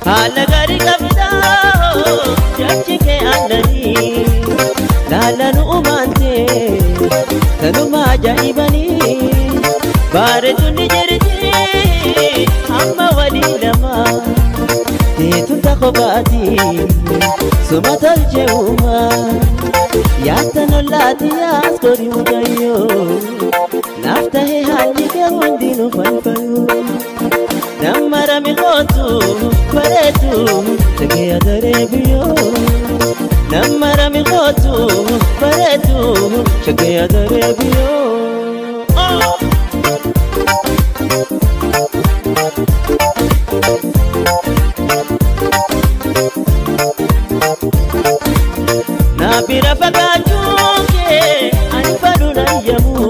haala gaarii qabdaa jaachi kee aannanii laalanu uumantee tanuma ajaa'ibanii bareeduun ni jirti amma walii lama teetun takko baati suma tolchee uumaa yaatan ollaati yaas korii mucayyoo naaf tahee haalli kee hundinuu falfaluu namara milootu bareedu tegee adaree biyyoo namara milootu bareedu tegee adaree biyyoo Nabira fagaachuuke ani fadhuna yamu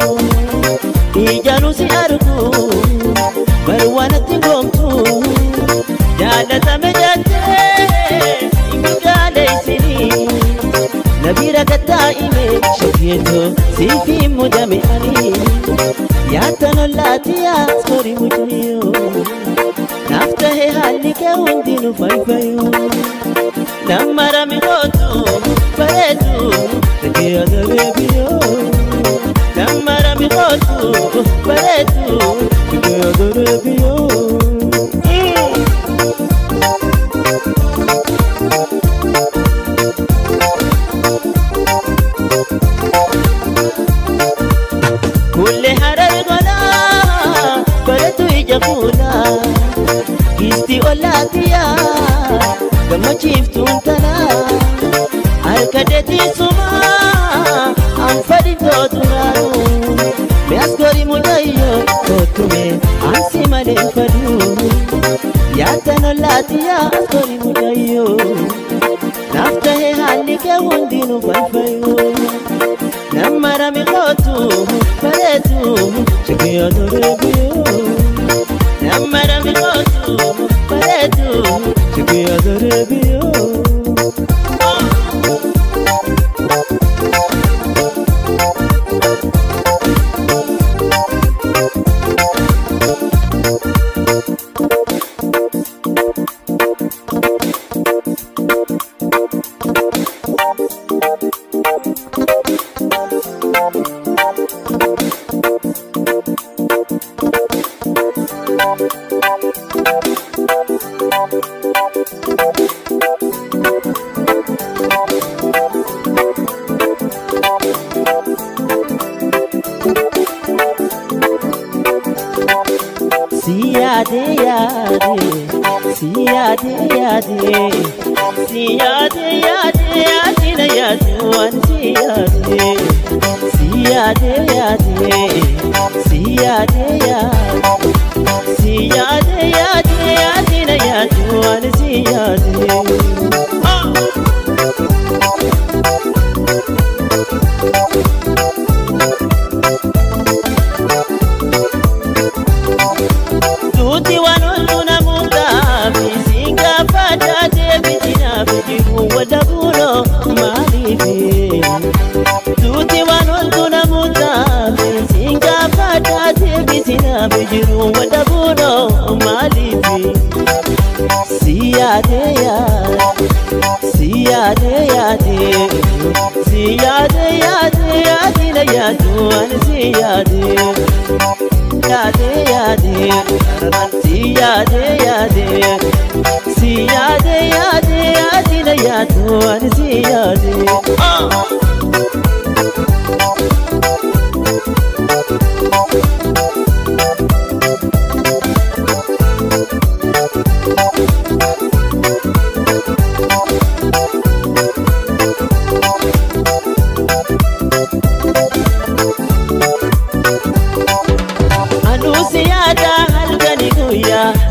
ijanu si argu barwanatti gomtu jaalatame jatte imigaleesini nabira gattaa'ime shakyeeto siifi mudame ani yaatan ollaati yaas korii mucayyoo naaf tahee haalli kee hundinuu falfayoo namara milootu bareedu tegee adaree biyyoo namara milootu bareedu tegee adaree biyyoo kulle harar golaa bareedu ija fuulaa gisti ollaatiyaa gammachiiftuun tanaa harka deetiisumaa anfadhi tootunaanu mi'as gorii mucayyoo kootume ansi malee fadhu yaatan ollaati yaas gorii mucayyoo naaf tahee haalli kee hundinuu falfayoo namara milootu bareedu tegee adaree biyyoo namara milootu bareedu tegee adaree biyyoo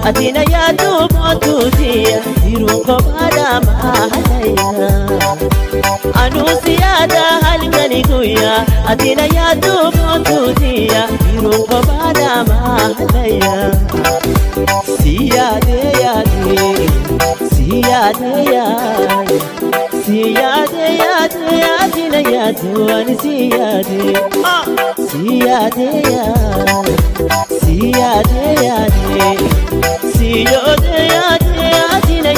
atina ya tu motutia irungo bada mahalaya anusiada halgani kuya atina ya tu motutia irungo bada mahalaya siyade yade siyade yade siyade yade atina ya tu ani siyade siyade yade siyade yade siyade yade atina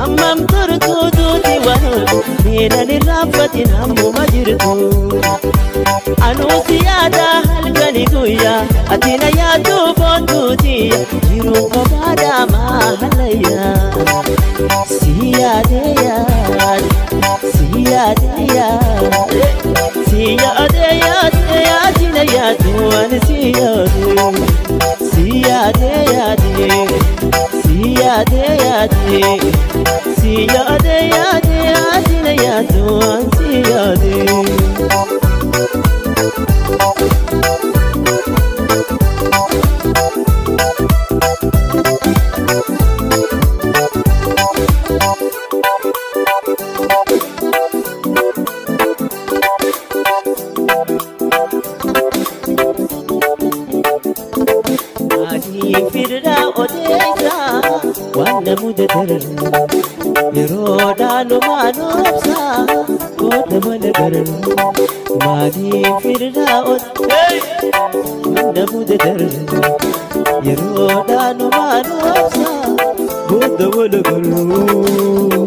Ammam turtu duuti wanuutu miidhan irraanfatin ammuma jirtu. Anuusi yaada halkani guyyaa ati na yaaddu boontuutiya jiruun kophaadhaa maalayyaa. Si yaade yaade si yaade yaade si yaade yaade ati na yaaddu ani si yaade. Si yaade yaade si yaade yaade si yaade yaade ati na yaaddu ani si yaade. Firda odeessa waan namuude darara yeroo dhaanu maanobsa booda mana garara. Maaliif firda odeessa waan namuude darara yeroo dhaanu maanobsa booda mana garara.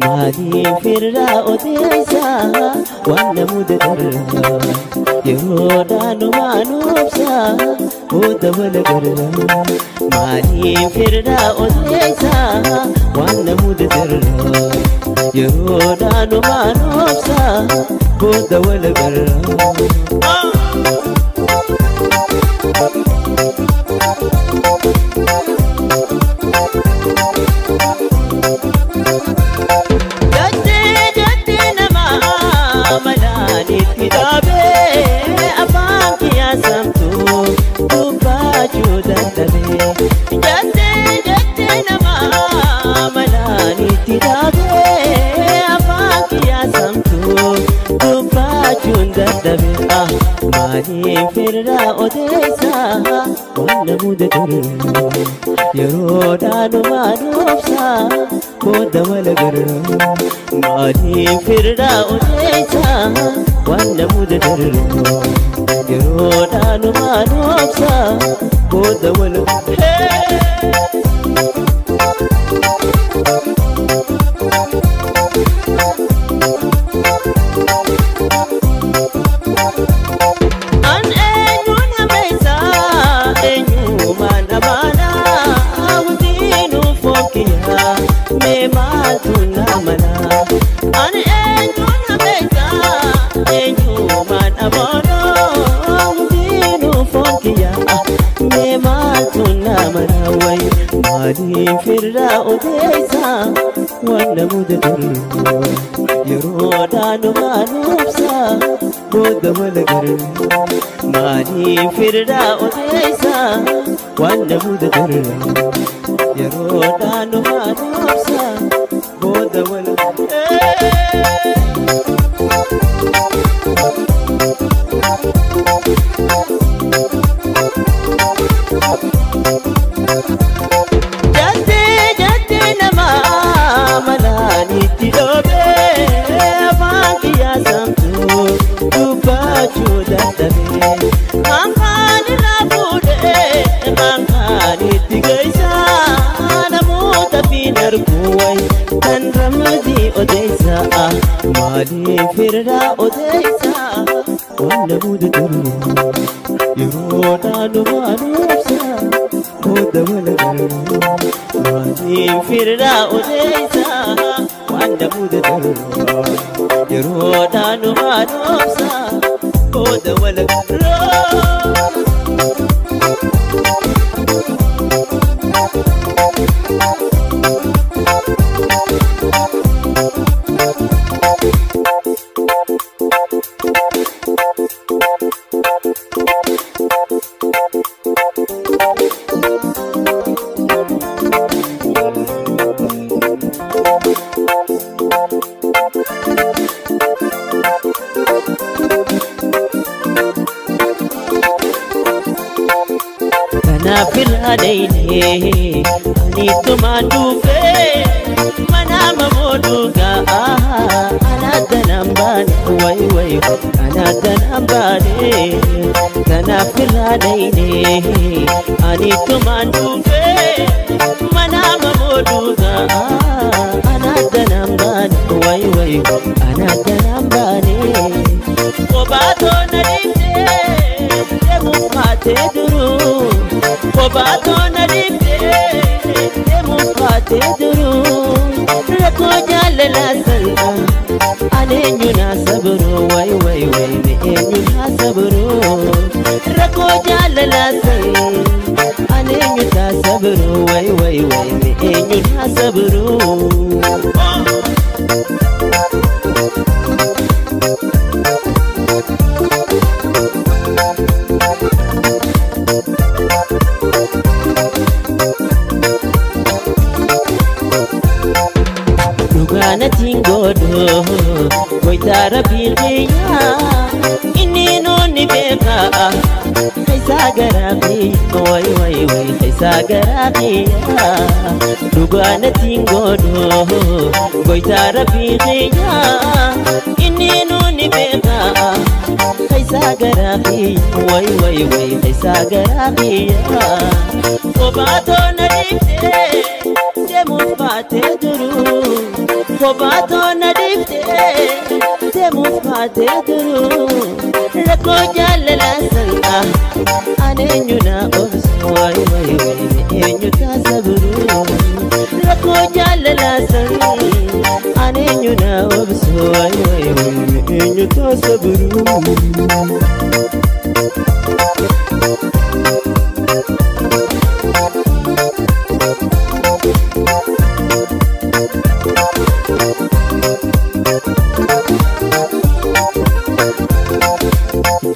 Maaliif firda odeessa waan namuude darara yeroo dhaanu maanobsa booda mana garara. Maaliif firda odeessa waan namuude darara yeroo dhaanu maanobsa booda mana garara. Maaliif firda odeessa waan namuude darara yeroo dhaanu maanobsa booda mana garara. Maaliif firda odeessa waan namuude darara yeroo dhaanu maanobsa booda mana garara. Maaliif firda odeessa waan namuude darara yeroo dhaanu maanobsa booda mana garara. Maaliif firda odeessa waan namuude darara yeroo dhaanu maanobsa booda mana garara. Maaliif firda odeessa waan namuude darara yeroo dhaanu maanobsa booda mana garara. Maaliif firda odeessa waan namuude darara yeroo dhaanu maanobsa booda mana garara. نافل عليني أني تمانوفي منام مودوكا أنا تنامباني وي وي أنا تنامباني نافل عليني أني تمانوفي منام مودوكا أنا تنامباني وي وي أنا تنامباني وباتو نريدي مفاتي درو وباتو نريدي مفاتي درو ركو جاللا سلطة أنينينا صبرو وي وي وي مئنينا صبرو ركو جاللا سلطة أنينينا صبرو وي وي وي مئنينا صبرو Lugana tingodo Koitara bilbiya Inni noni beka Kaisa garabi Wai wai wai Kaisa garabi Lugana tingodo Koitara bilbiya Inni noni beka Kaisa garabi Wai wai wai Kaisa garabi Obato narifte Mufate duru Kobato nadifte Te mufate duru Rako jalala sanga Anenyuna obsu Wai wai wai Enyuta saburu Rako jalala sanga Anenyuna obsu Wai wai wai Enyuta saburu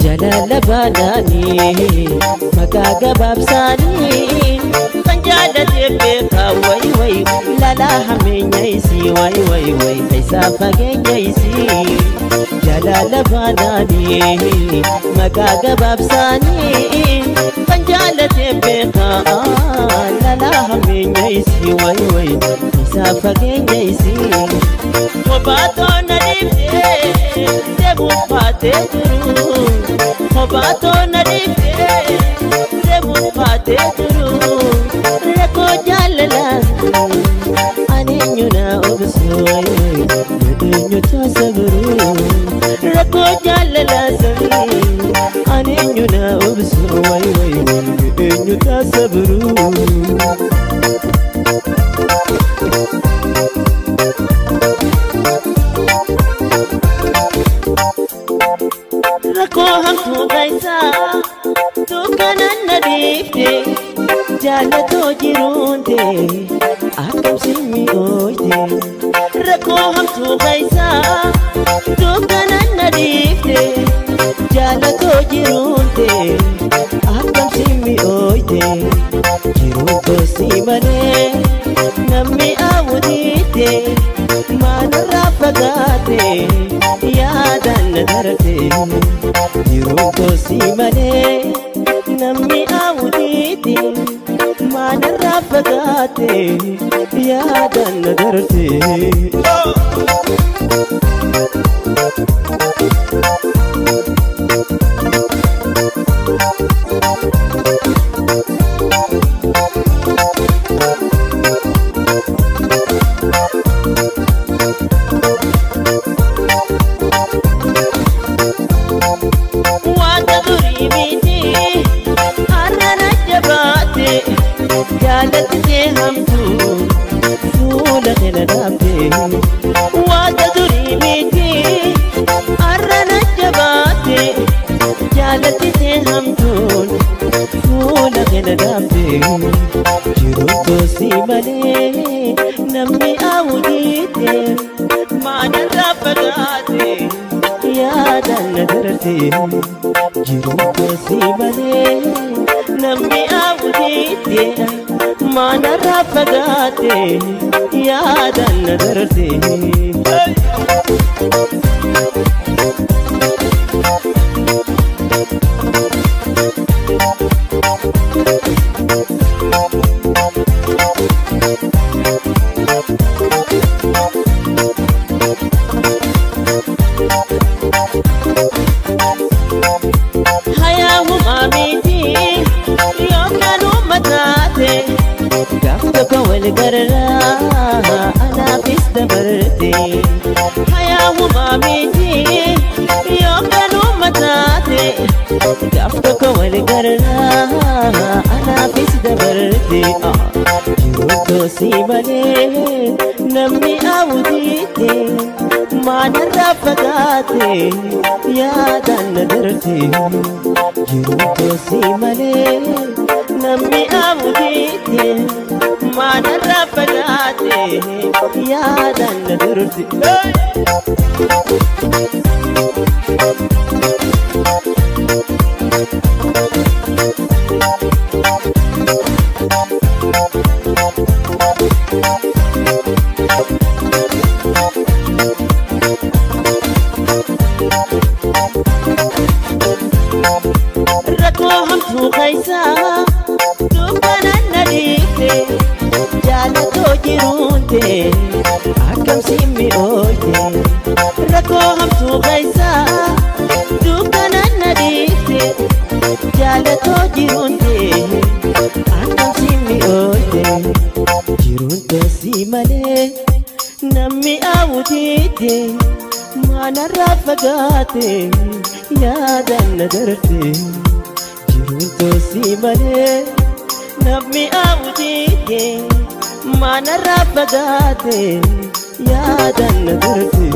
Jalala banani Makaga babsani Kanjala tebeka Wai wai Lala hamenya isi Wai wai wai Kaisa fagenya isi Jalala banani Makaga babsani Kanjala tebeka Lala hamenya isi Wai wai Kaisa fagenya isi Kobato narifte Mufate duru Kobato narifte Mufate duru Rako jalala Anenyuna obsu Wai wai Menyuta saburu Rako jalala Anenyuna obsu Wai wai Menyuta saburu Rako hamtu gaisa Tukanan nadifte Jalato jirunte Akam simi oite Rako hamtu gaisa Tukanan nadifte Jalato jirunte Akam simi oite Jirunto simane Nammi awudite Manara pagate Yadan darte Jirunto simane Nammi awudite Manara pagate Yadan darte جالتني همتو فولا غير دابتي وتدري ميتي أرنا جباتي tosi malee namni awwiite maana raafagaate yaadan na dararte jiru tosi malee namni awwiite maana raafagaate yaadan na dararte أنا بس دبرتي حياة ومامتي يوم كانوا متاتي قفتك والقرنا أنا بس دبرتي جروتو سيبالي نمي أوديتي ما نرفقاتي يا دان درتي جروتو سيبالي نمي أوديتي ما نرفقاتي يا دان درتي ركوهم توقيسا دوبنا نديكتي جالتو جيرونتي أكم سيمي أوتي ركوهم توقيسا دوبنا نديكتي جالتو جيرونتي أكم سيمي أوتي جيرونتو سيمالي نمي أوديتي ما نرفقاتي يا دان درتي جيرونتو سيمالي نمي أوديتي ما نرفقاتي يا دان درتي